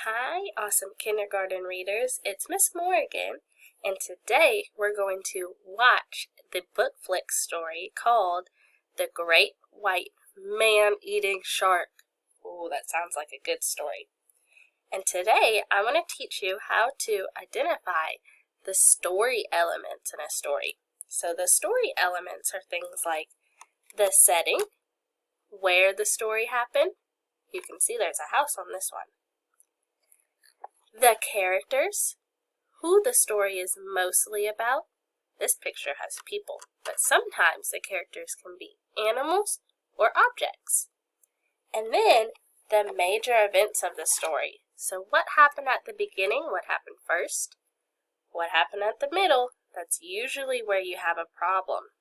Hi, awesome kindergarten readers. It's Miss Morgan, and today we're going to watch the book flick story called The Great White Man-Eating Shark. Oh, that sounds like a good story. And today I want to teach you how to identify the story elements in a story. So the story elements are things like the setting, where the story happened. You can see there's a house on this one. The characters, who the story is mostly about. This picture has people, but sometimes the characters can be animals or objects. And then the major events of the story. So what happened at the beginning, what happened first, what happened at the middle, that's usually where you have a problem.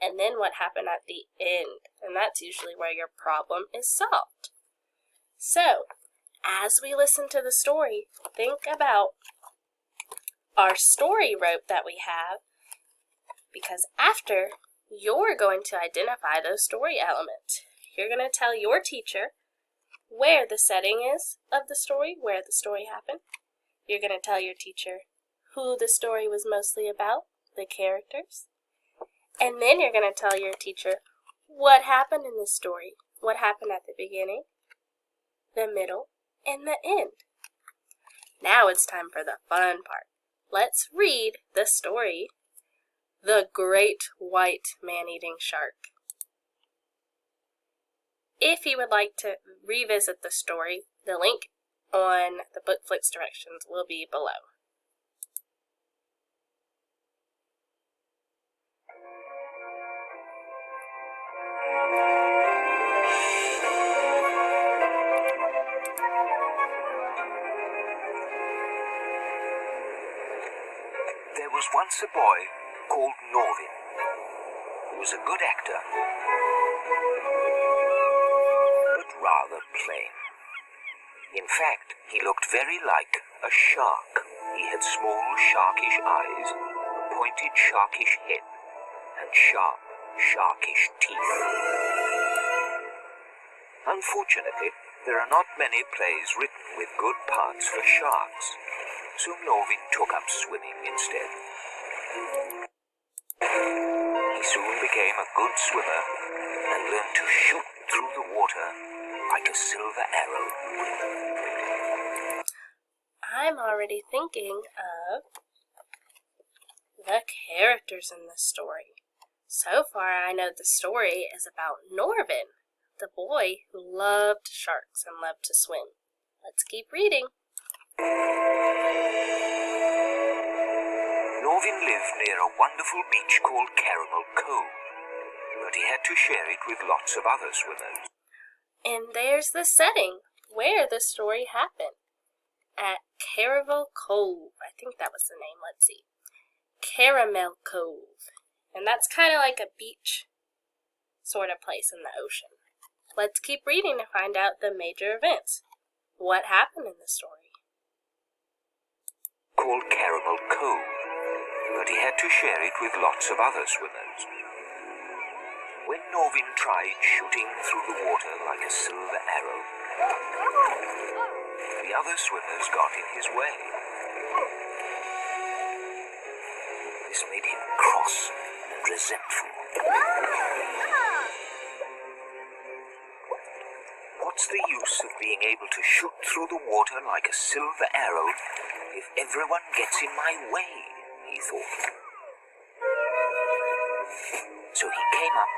And then what happened at the end, and that's usually where your problem is solved. So, as we listen to the story, think about our story rope that we have, because after, you're going to identify those story elements. You're going to tell your teacher where the setting is of the story, where the story happened. You're going to tell your teacher who the story was mostly about, the characters. And then you're going to tell your teacher what happened in the story, what happened at the beginning, the middle, and the end. Now it's time for the fun part. Let's read the story, The Great White Man-Eating Shark. If you would like to revisit the story, the link on the book flicks directions will be below. There was once a boy called Norvin, who was a good actor, but rather plain. In fact, he looked very like a shark. He had small, sharkish eyes, a pointed, sharkish head, and sharp, sharkish teeth. Unfortunately, there are not many plays written with good parts for sharks, so Norvin took up swimming instead. He soon became a good swimmer and learned to shoot through the water like a silver arrow. I'm already thinking of the characters in this story. So far, I know the story is about Norvin, the boy who loved sharks and loved to swim. Let's keep reading. Norvin lived near a wonderful beach called Caramel Cove, but he had to share it with lots of other swimmers. And there's the setting, where the story happened. At Caramel Cove. I think that was the name. Let's see. Caramel Cove. And that's kind of like a beach sort of place in the ocean. Let's keep reading to find out the major events. What happened in the story? Called Caramel Cove, but he had to share it with lots of other swimmers. When Norvin tried shooting through the water like a silver arrow, the other swimmers got in his way. This made him cross and resentful. What's the use of being able to shoot through the water like a silver arrow if everyone gets in my way, he thought. So he came up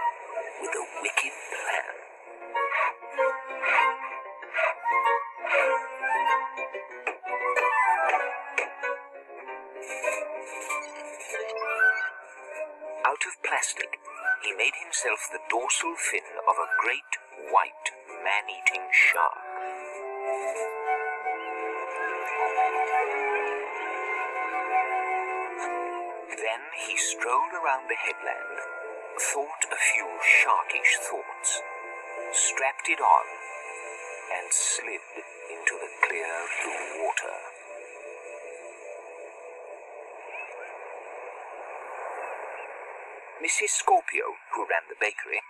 with a wicked plan. Out of plastic, he made himself the dorsal fin of a great white man-eating shark. Then he strolled around the headland, thought a few sharkish thoughts, strapped it on, and slid into the clear blue water. Mrs. Scorpio, who ran the bakery,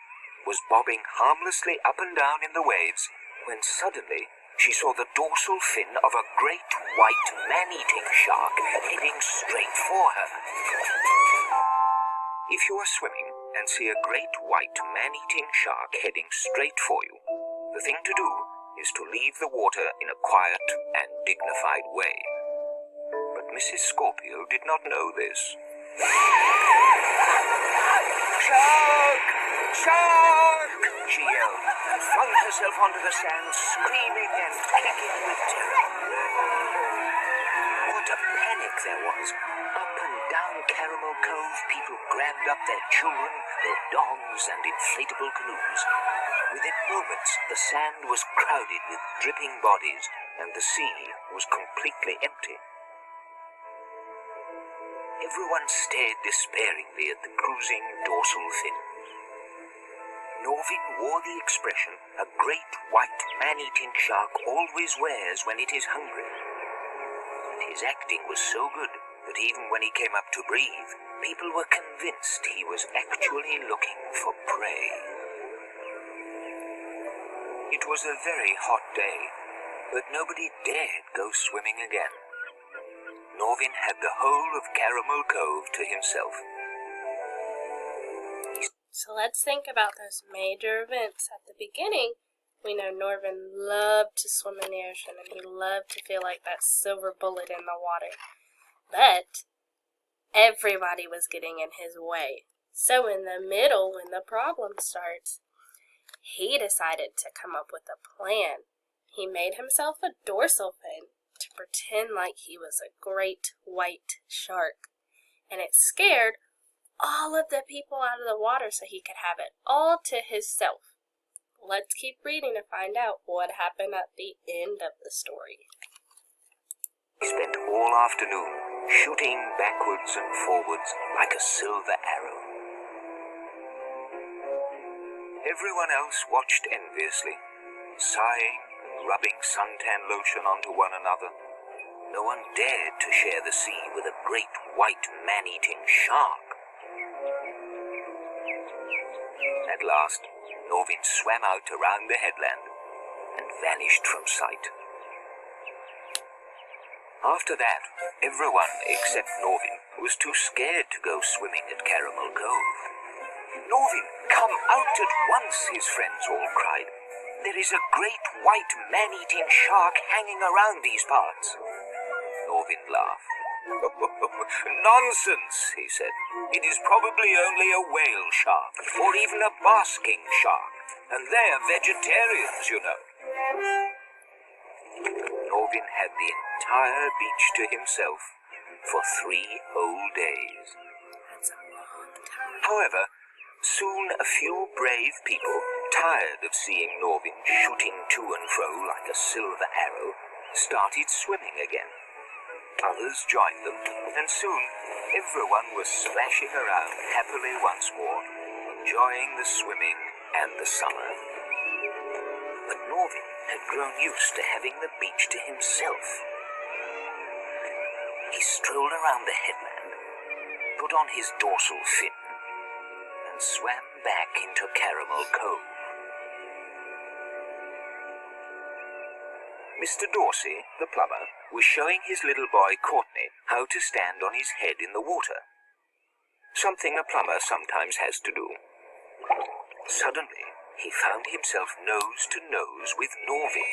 was bobbing harmlessly up and down in the waves when suddenly she saw the dorsal fin of a great white man-eating shark heading straight for her. If you are swimming and see a great white man-eating shark heading straight for you, the thing to do is to leave the water in a quiet and dignified way. But Mrs. Scorpio did not know this. "Shark! Shark!" she yelled, and flung herself onto the sand, screaming and kicking with terror. What a panic there was! Up and down Caramel Cove, people grabbed up their children, their dogs, and inflatable canoes. Within moments, the sand was crowded with dripping bodies, and the sea was completely empty. Everyone stared despairingly at the cruising dorsal fin. Norvin wore the expression a great white man-eating shark always wears when it is hungry. And his acting was so good that even when he came up to breathe, people were convinced he was actually looking for prey. It was a very hot day, but nobody dared go swimming again. Norvin had the whole of Caramel Cove to himself. So let's think about those major events. At the beginning, we know Norvin loved to swim in the ocean, and he loved to feel like that silver bullet in the water. But everybody was getting in his way. So in the middle, when the problem starts, he decided to come up with a plan. He made himself a dorsal fin to pretend like he was a great white shark. And it scared all of the people out of the water so he could have it all to himself. Let's keep reading to find out what happened at the end of the story. He spent all afternoon shooting backwards and forwards like a silver arrow. Everyone else watched enviously, sighing and rubbing suntan lotion onto one another. No one dared to share the sea with a great white man-eating shark. At last, Norvin swam out around the headland and vanished from sight. After that, everyone except Norvin was too scared to go swimming at Caramel Cove. "Norvin, come out at once," his friends all cried. "There is a great white man-eating shark hanging around these parts." Norvin laughed. "Nonsense," he said. "It is probably only a whale shark, or even a basking shark, and they are vegetarians, you know." Norvin had the entire beach to himself for 3 whole days. That's a long time. However, soon a few brave people, tired of seeing Norvin shooting to and fro like a silver arrow, started swimming again. Others joined them, and soon everyone was splashing around happily once more, enjoying the swimming and the summer. But Norvin had grown used to having the beach to himself. He strolled around the headland, put on his dorsal fin, and swam back into Caramel Cove. Mr. Dorsey, the plumber, was showing his little boy Courtney how to stand on his head in the water, something a plumber sometimes has to do. Suddenly, he found himself nose to nose with Norvin.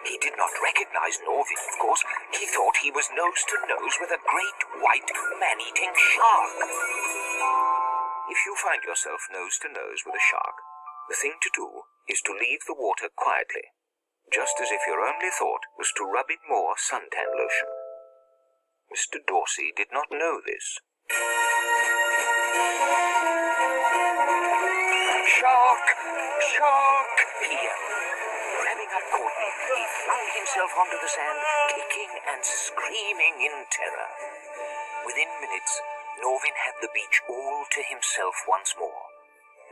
He did not recognize Norvin, of course. He thought he was nose to nose with a great white man-eating shark. If you find yourself nose to nose with a shark, the thing to do is to leave the water quietly, just as if your only thought was to rub in more suntan lotion. Mr. Dorsey did not know this. "Shark! Shark!" he yelled. Grabbing up Courtney, he flung himself onto the sand, kicking and screaming in terror. Within minutes, Norvin had the beach all to himself once more.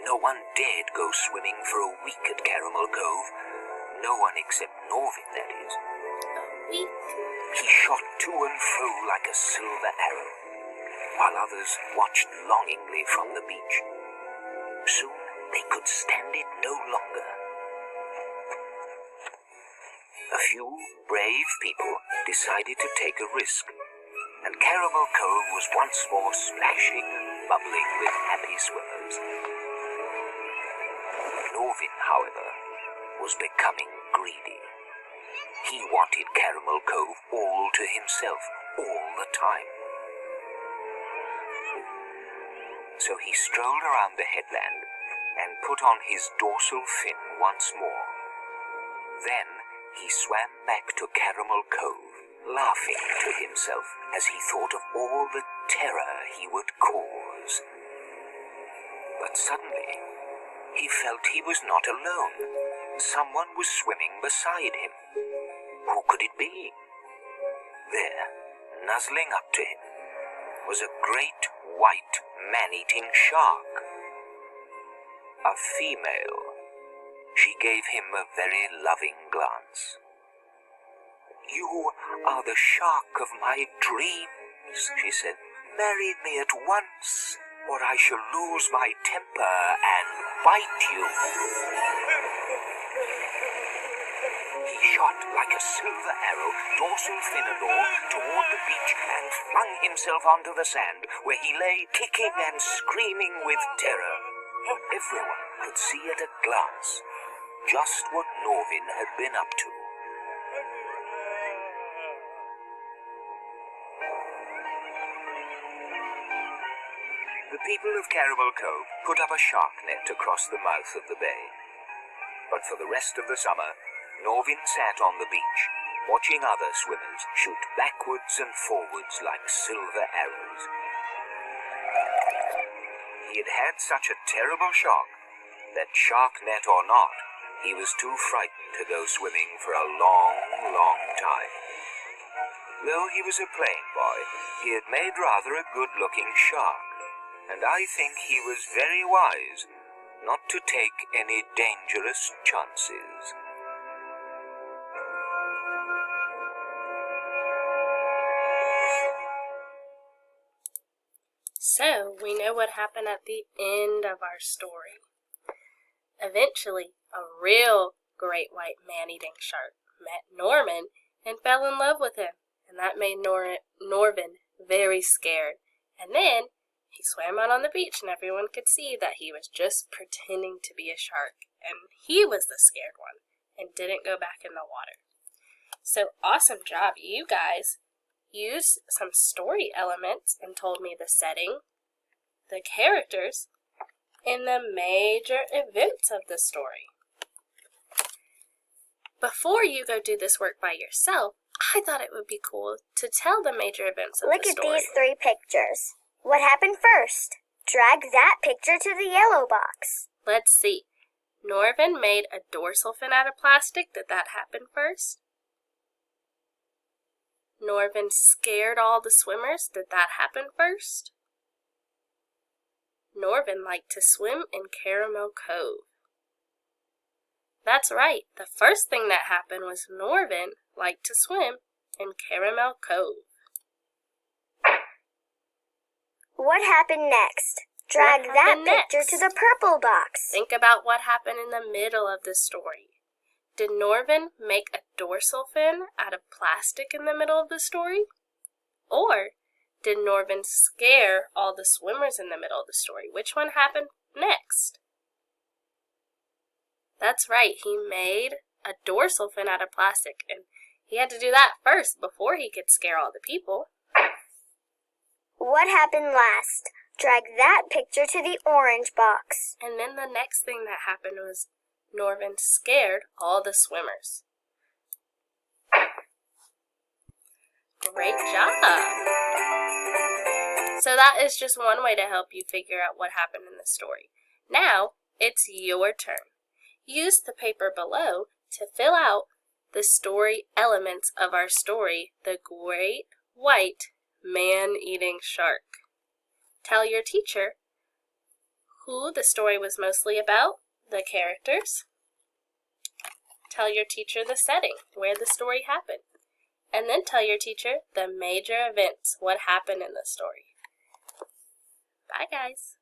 No one dared go swimming for a week at Caramel Cove. No one except Norvin, that is. He shot to and fro like a silver arrow, while others watched longingly from the beach. Soon they could stand it no longer. A few brave people decided to take a risk, and Caramel Cove was once more splashing and bubbling with happy swimmers. Norvin, however, was becoming greedy. He wanted Caramel Cove all to himself, all the time. So he strolled around the headland and put on his dorsal fin once more. Then he swam back to Caramel Cove, laughing to himself as he thought of all the terror he would cause. But suddenly, he felt he was not alone. Someone was swimming beside him. Who could it be? There, nuzzling up to him, was a great white man-eating shark. A female. She gave him a very loving glance. "You are the shark of my dreams," she said. "Marry me at once, or I shall lose my temper and bite you." He shot like a silver arrow, dorsal fin and all, toward the beach and flung himself onto the sand, where he lay kicking and screaming with terror. Everyone could see at a glance just what Norvin had been up to. The people of Caramel Cove put up a shark net across the mouth of the bay. But for the rest of the summer, Norvin sat on the beach, watching other swimmers shoot backwards and forwards like silver arrows. He had had such a terrible shock that, shark net or not, he was too frightened to go swimming for a long, long time. Though he was a plain boy, he had made rather a good-looking shark, and I think he was very wise not to take any dangerous chances. So, we know what happened at the end of our story. Eventually, a real great white man-eating shark met Norman and fell in love with him, and that made Norvin very scared. And then he swam out on the beach, and everyone could see that he was just pretending to be a shark, and he was the scared one and didn't go back in the water. So, awesome job, you guys. Used some story elements and told me the setting, the characters, and the major events of the story. Before you go do this work by yourself, I thought it would be cool to tell the major events of the story. Look at these 3 pictures. What happened first? Drag that picture to the yellow box. Let's see. Norvin made a dorsal fin out of plastic. Did that happen first? Norvin scared all the swimmers. Did that happen first? Norvin liked to swim in Caramel Cove. That's right. The first thing that happened was Norvin liked to swim in Caramel Cove. What happened next? Drag that picture to the purple box. Think about what happened in the middle of the story. Did Norvin make a dorsal fin out of plastic in the middle of the story? Or did Norvin scare all the swimmers in the middle of the story? Which one happened next? That's right, he made a dorsal fin out of plastic, and he had to do that first before he could scare all the people. What happened last? Drag that picture to the orange box. And then the next thing that happened was Norvin scared all the swimmers. Great job! So that is just one way to help you figure out what happened in the story. Now, it's your turn. Use the paper below to fill out the story elements of our story, The Great White Man-Eating Shark. Tell your teacher who the story was mostly about, the characters. Tell your teacher the setting, where the story happened. And then tell your teacher the major events, what happened in the story. Bye, guys.